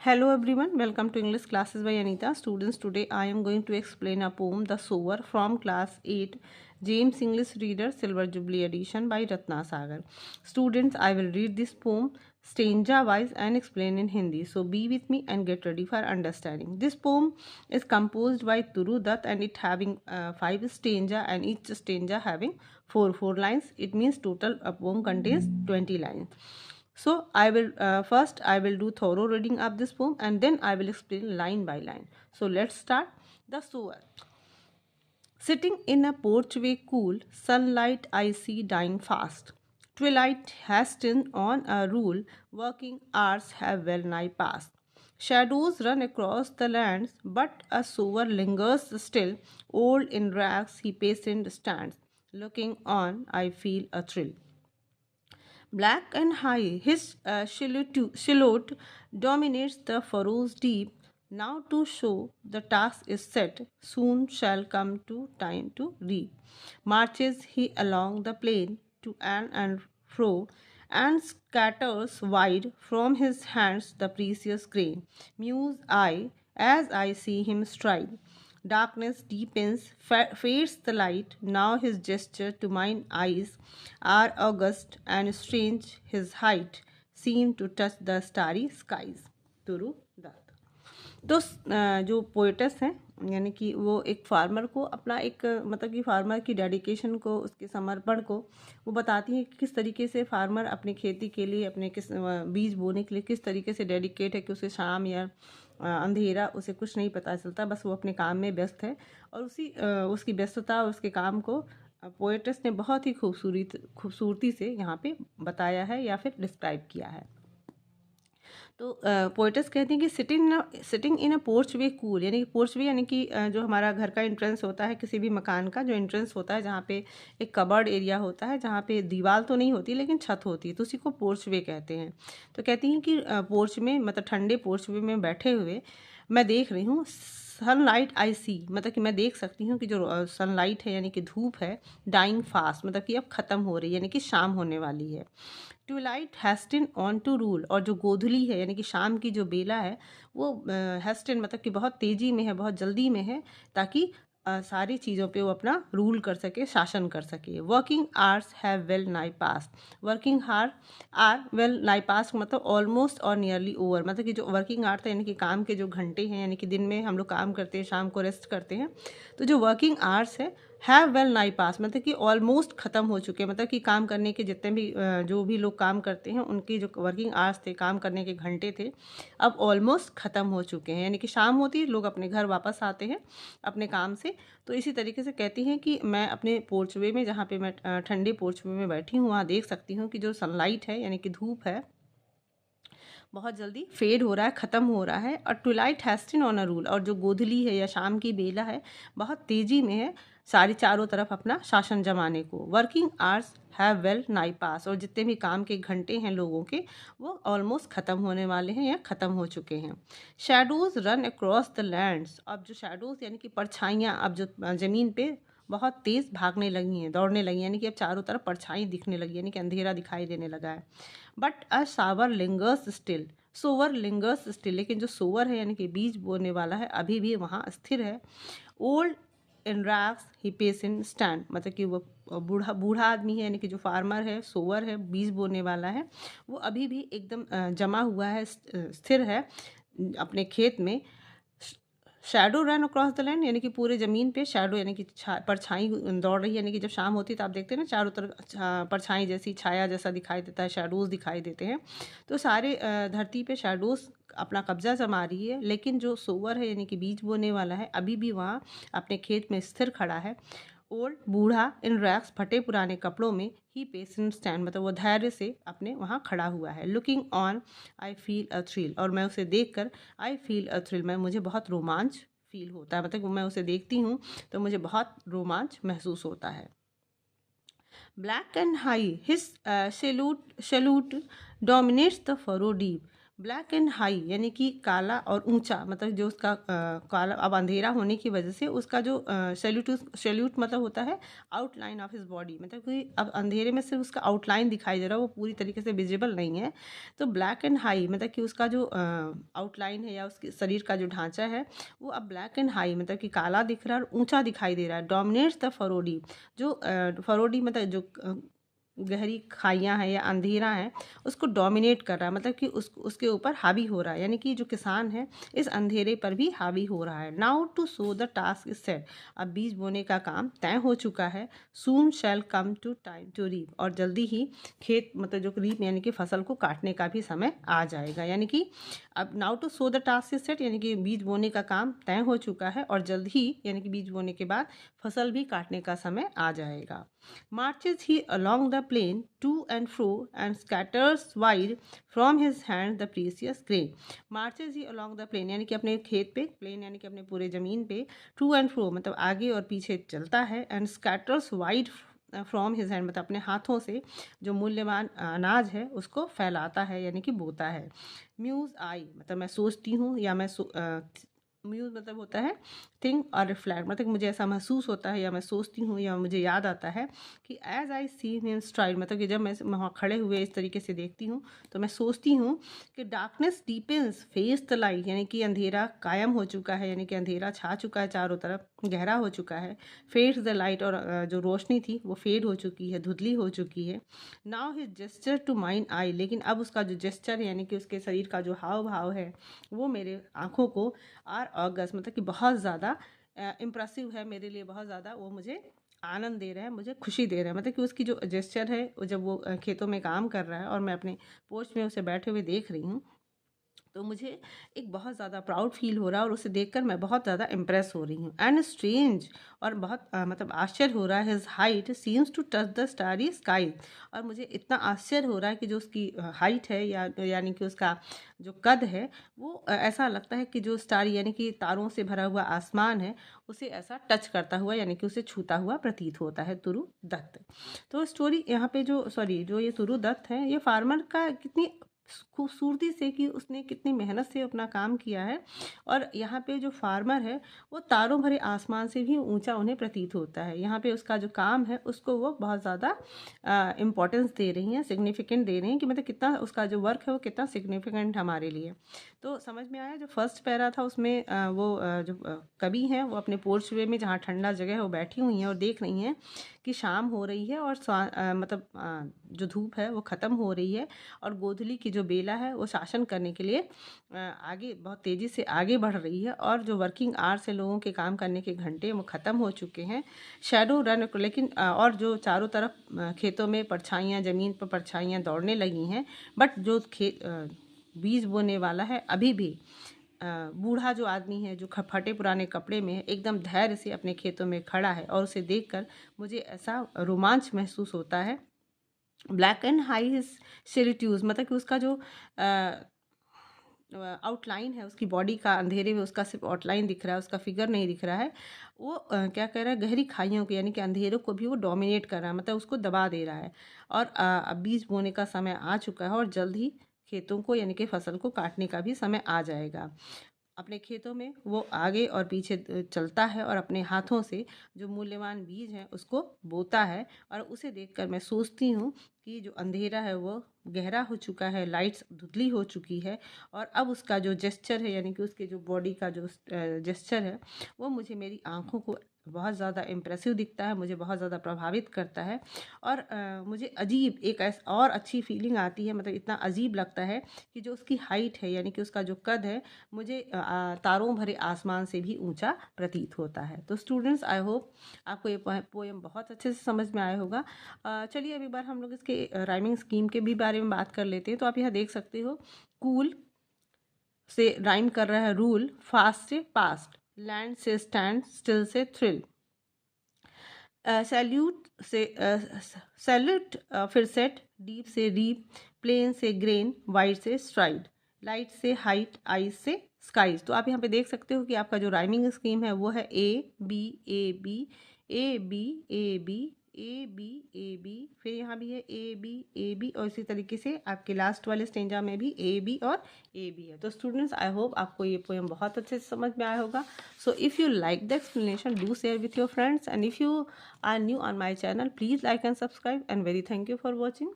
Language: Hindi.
Hello everyone, welcome to English classes by Anita. Students, today I am going to explain a poem The Sower from class 8 James English Reader Silver Jubilee Edition by Ratna Sagar. Students, I will read this poem stanza wise and explain in Hindi. So be with me and get ready for understanding. This poem is composed by Turu Dutt and it having 5 stanza and each stanza having 4 lines. It means total a poem contains 20 lines. So I will first I will do thorough reading of this poem and then I will explain line by line. So let's start. The sower. Sitting in a porchway cool, sunlight I see dying fast. Twilight hastened on a rule, working hours have well nigh passed. Shadows run across the lands, but a sower lingers still. Old in rags he patient stands. Looking on, I feel a thrill. Black and high, his silhouette dominates the furrows deep. Now to show the task is set, soon shall come to time to reap. Marches he along the plain to and fro, and scatters wide from his hands the precious grain. Muse I as I see him stride. Darkness deepens, fades the light. Now his gesture to mine eyes are august and strange. His height seem to touch the starry skies. तुरु दत्त। तो जो पोइटस हैं यानी कि वो एक फार्मर को अपना एक मतलब कि फार्मर की डेडिकेशन को, उसके समर्पण को वो बताती है कि किस तरीके से फार्मर अपनी खेती के लिए, अपने किस बीज बोने के लिए किस तरीके से डेडिकेट है कि उसे शाम या अंधेरा उसे कुछ नहीं पता चलता, बस वो अपने काम में व्यस्त है। और उसकी व्यस्तता और उसके काम को पोएट्स ने बहुत ही खूबसूरती से यहाँ पे बताया है या फिर डिस्क्राइब किया है। तो पोएट्स कहते हैं कि sitting in a porch way cool, यानी कि पोर्च वे यानी कि जो हमारा घर का एंट्रेंस होता है, किसी भी मकान का जो एंट्रेंस होता है, जहाँ पे एक कबर्ड एरिया होता है, जहाँ पे दीवार तो नहीं होती लेकिन छत होती है, तो उसी को पोर्च वे कहते हैं। तो कहती हैं कि पोर्च में मतलब ठंडे पोर्च वे में बैठे हुए मैं देख रही हूँ सनलाइट आई सी, मतलब कि मैं देख सकती हूँ कि जो सनलाइट है यानी कि धूप है, डाइंग फास्ट मतलब कि अब ख़त्म हो रही है, यानी कि शाम होने वाली है। ट्विलाइट हैस्टिन ऑन टू रूल, और जो गोधुली है यानी कि शाम की जो बेला है वो हैस्टिन मतलब कि बहुत तेज़ी में है, बहुत जल्दी में है, ताकि सारी चीज़ों पे वो अपना रूल कर सके, शासन कर सके। वर्किंग आवर्स हैव वेल नाई पास, वर्किंग आर वेल नाई पास मतलब ऑलमोस्ट और नियरली ओवर, मतलब कि जो वर्किंग आवर था यानी कि काम के जो घंटे हैं, यानी कि दिन में हम लोग काम करते हैं, शाम को रेस्ट करते हैं, तो जो वर्किंग आवर्स है हैव वेल नाई पास मतलब कि ऑलमोस्ट ख़त्म हो चुके हैं, मतलब कि काम करने के जितने भी जो भी लोग काम करते हैं उनकी जो वर्किंग आवर्स थे, काम करने के घंटे थे, अब ऑलमोस्ट ख़त्म हो चुके हैं, यानी कि शाम होती है, लोग अपने घर वापस आते हैं अपने काम से। तो इसी तरीके से कहती हैं कि मैं अपने पोर्चवे में, जहाँ पे मैं ठंडे पोर्चवे में बैठी हूँ, वहाँ देख सकती हूँ कि जो सनलाइट है यानी कि धूप है बहुत जल्दी फेड हो रहा है, ख़त्म हो रहा है। और ट्विलाइट हैस्टिन ऑन अ रूल, और जो गोधुली है या शाम की बेला है बहुत तेज़ी में है सारी चारों तरफ अपना शासन जमाने को। वर्किंग आवर्स हैव वेल नाई पास, और जितने भी काम के घंटे हैं लोगों के वो ऑलमोस्ट ख़त्म होने वाले हैं या ख़त्म हो चुके हैं। Shadows run across the lands, अब जो शैडोज़ यानी कि परछाइयाँ अब जो ज़मीन पे बहुत तेज़ भागने लगी हैं, दौड़ने लगी, यानी कि अब चारों तरफ परछाई दिखने लगी, यानी कि अंधेरा दिखाई देने लगा है। But a sorrow lingers still, sorrow lingers still, लेकिन जो सोवर है यानी कि बीज बोने वाला है अभी भी वहाँ स्थिर है। Old in wrecks he patient stand, मतलब कि वो बूढ़ा आदमी है, यानी कि जो फार्मर है, सोवर है, बीज बोने वाला है, वो अभी भी एकदम जमा हुआ है, स्थिर है अपने खेत में। Shadow run across the land, यानी कि पूरे ज़मीन पे शैडो यानी कि परछाई दौड़ रही है, यानी कि जब शाम होती है तो आप देखते हैं ना चारों तरफ परछाई जैसी, छाया जैसा दिखाई देता है, शैडोज़ दिखाई देते हैं। तो सारे धरती पे शैडोज़ अपना कब्जा जमा रही है, लेकिन जो सोवर है यानी कि बीज बोने वाला है अभी भी वहाँ अपने खेत में स्थिर खड़ा है। ओल्ड बूढ़ा इन रैक्स, फटे पुराने कपड़ों में, ही पेशेंट स्टैंड मतलब वो धैर्य से अपने वहाँ खड़ा हुआ है। Looking on I feel a thrill, और मैं उसे देखकर आई फील अ थ्रिल, मैं मुझे बहुत रोमांच फील होता है, मतलब मैं उसे देखती हूँ तो मुझे बहुत रोमांच महसूस होता है। Black and high his salute dominates the furrow deep, black and high यानी कि काला और ऊंचा, मतलब जो उसका काला, अब अंधेरा होने की वजह से उसका जो सैल्यूट मतलब होता है आउटलाइन ऑफ हिज बॉडी, मतलब कि अब अंधेरे में सिर्फ उसका आउटलाइन दिखाई दे रहा है, वो पूरी तरीके से विजिबल नहीं है। तो ब्लैक एंड हाई मतलब कि उसका जो आउटलाइन है या उसके शरीर का जो ढांचा है वो अब ब्लैक एंड हाई मतलब कि काला दिख रहा है और ऊंचा दिखाई दे रहा है। डोमिनेट्स द फरोडी, जो फरोडी मतलब जो गहरी खाइयाँ हैं या अंधेरा है उसको डोमिनेट कर रहा है, मतलब कि उसके ऊपर हावी हो रहा है, यानी कि जो किसान है इस अंधेरे पर भी हावी हो रहा है। Now to so the task is set, अब बीज बोने का काम तय हो चुका है। Soon shall come to time to reap, और जल्दी ही खेत मतलब जो रीप यानी कि फसल को काटने का भी समय आ जाएगा। यानी कि अब now to so the task is set यानी कि बीज बोने का काम तय हो चुका है और जल्द ही यानी कि बीज बोने के बाद फसल भी काटने का समय आ जाएगा। Marches he along the plain to and fro and scatters wide from his hand the precious grain. Marches he along the plain यानी कि अपने खेत पे, प्लेन यानी कि अपने पूरे ज़मीन पे, to and fro मतलब आगे और पीछे चलता है, and scatters wide from his hand मतलब अपने हाथों से जो मूल्यवान अनाज है उसको फैलाता है यानी कि बोता है। म्यूज आई मतलब मैं सोचती हूँ या म्यूज मतलब होता है थिंक और रिफ्लेक्ट, मतलब मुझे ऐसा महसूस होता है या मैं सोचती हूँ या मुझे याद आता है कि as I C in STRIDE, मतलब कि जब मैं वहाँ खड़े हुए इस तरीके से देखती हूँ तो मैं सोचती हूँ कि darkness deepens face the light, यानी कि अंधेरा कायम हो चुका है, यानी कि अंधेरा छा चुका है चारों तरफ, गहरा हो चुका है। फेड्स द लाइट, और जो रोशनी थी वो फेड हो चुकी है, धुंधली हो चुकी है। Now his gesture to mind I, लेकिन अब उसका जो जेस्चर है यानी कि उसके शरीर का जो हाव भाव है वो मेरे आँखों को आर ऑगस्ट मतलब कि बहुत ज़्यादा इम्प्रेसिव है मेरे लिए, बहुत ज़्यादा वो मुझे आनंद दे रहा है, मुझे खुशी दे रहा है। मतलब कि उसकी जो जेस्चर है जब वो खेतों में काम कर रहा है और मैं अपने पोस्ट में उसे बैठे हुए देख रही हूँ तो मुझे एक बहुत ज़्यादा प्राउड फील हो रहा है और उसे देखकर मैं बहुत ज़्यादा इम्प्रेस हो रही हूँ। एंड स्ट्रेंज, और बहुत मतलब आश्चर्य हो रहा है, his height seems to touch the starry sky, और मुझे इतना आश्चर्य हो रहा है कि जो उसकी हाइट है या यानी कि उसका जो कद है वो ऐसा लगता है कि जो स्टारी यानी कि तारों से भरा हुआ आसमान है उसे ऐसा टच करता हुआ यानी कि उसे छूता हुआ प्रतीत होता है। तुरु दत्त। तो स्टोरी यहाँ पे जो ये तुरु दत्त है ये फार्मर का कितनी खूबसूरती से कि उसने कितनी मेहनत से अपना काम किया है, और यहाँ पे जो फार्मर है वो तारों भरे आसमान से भी ऊंचा उन्हें प्रतीत होता है। यहाँ पे उसका जो काम है उसको वो बहुत ज़्यादा इम्पोर्टेंस दे रही हैं, सिग्निफिकेंट दे रही हैं कि मतलब कितना उसका जो वर्क है वो कितना सिग्निफिकेंट हमारे लिए। तो समझ में आया। जो फर्स्ट पैरा था उसमें जो कवि हैं वो अपने पोर्च वे में जहाँ ठंडा जगह है वो बैठी हुई हैं और देख रही हैं कि शाम हो रही है और मतलब जो धूप है वो ख़त्म हो रही है और गोधूली की जो बेला है वो शासन करने के लिए आगे बहुत तेज़ी से आगे बढ़ रही है, और जो वर्किंग आवर्स है लोगों के काम करने के घंटे वो ख़त्म हो चुके हैं। शैडो रन, लेकिन और जो चारों तरफ खेतों में परछाइयाँ, ज़मीन पर परछाइयाँ दौड़ने लगी हैं, बट जो बीज बोने वाला है अभी भी बूढ़ा जो आदमी है जो फटे पुराने कपड़े में है एकदम धैर्य से अपने खेतों में खड़ा है, और उसे देखकर मुझे ऐसा रोमांच महसूस होता है। ब्लैक एंड हाई सिरिट्यूज मतलब कि उसका जो आउटलाइन है उसकी बॉडी का अंधेरे में उसका सिर्फ आउटलाइन दिख रहा है, उसका फिगर नहीं दिख रहा है। वो क्या कह रहा है, गहरी खाइयों को यानी कि अंधेरों को भी वो डोमिनेट कर रहा है, मतलब उसको दबा दे रहा है। और अब बीज बोने का समय आ चुका है और जल्द ही खेतों को यानी कि फसल को काटने का भी समय आ जाएगा। अपने खेतों में वो आगे और पीछे चलता है और अपने हाथों से जो मूल्यवान बीज हैं उसको बोता है, और उसे देखकर मैं सोचती हूँ कि जो अंधेरा है वो गहरा हो चुका है, लाइट्स धुंधली हो चुकी है, और अब उसका जो जेस्चर है यानी कि उसके जो बॉडी का जो जेस्चर है वो मुझे मेरी आँखों को बहुत ज़्यादा इम्प्रेसिव दिखता है, मुझे बहुत ज़्यादा प्रभावित करता है। और मुझे अजीब एक और अच्छी फीलिंग आती है, मतलब इतना अजीब लगता है कि जो उसकी हाइट है यानी कि उसका जो कद है मुझे तारों भरे आसमान से भी ऊंचा प्रतीत होता है। तो स्टूडेंट्स, आई होप आपको ये पोएम बहुत अच्छे से समझ में आया होगा। चलिए अब एक बार हम लोग इसके राइमिंग स्कीम के भी बारे में बात कर लेते हैं। तो आप यहाँ देख सकते हो, कूल से राइम कर रहा है रूल, फास्ट से पास्ट, लैंड से stand, still say thrill, salute से सैल्यूट फिर सेट, डीप से रीप, प्लेन से ग्रेन, वाइड से स्ट्राइड, लाइट से हाइट, आइज से स्काइज। तो आप यहाँ पे देख सकते हो कि आपका जो राइमिंग स्कीम है वो है A B A B A B A B A B, फिर यहाँ भी है A B और इसी तरीके से आपके लास्ट वाले स्टेंजा में भी A B और A B है। तो स्टूडेंट्स आई होप आपको ये पोएम बहुत अच्छे से समझ में आया होगा। So if you like the explanation do share with your friends, and if you are new on my channel please like and subscribe, and very thank you for watching.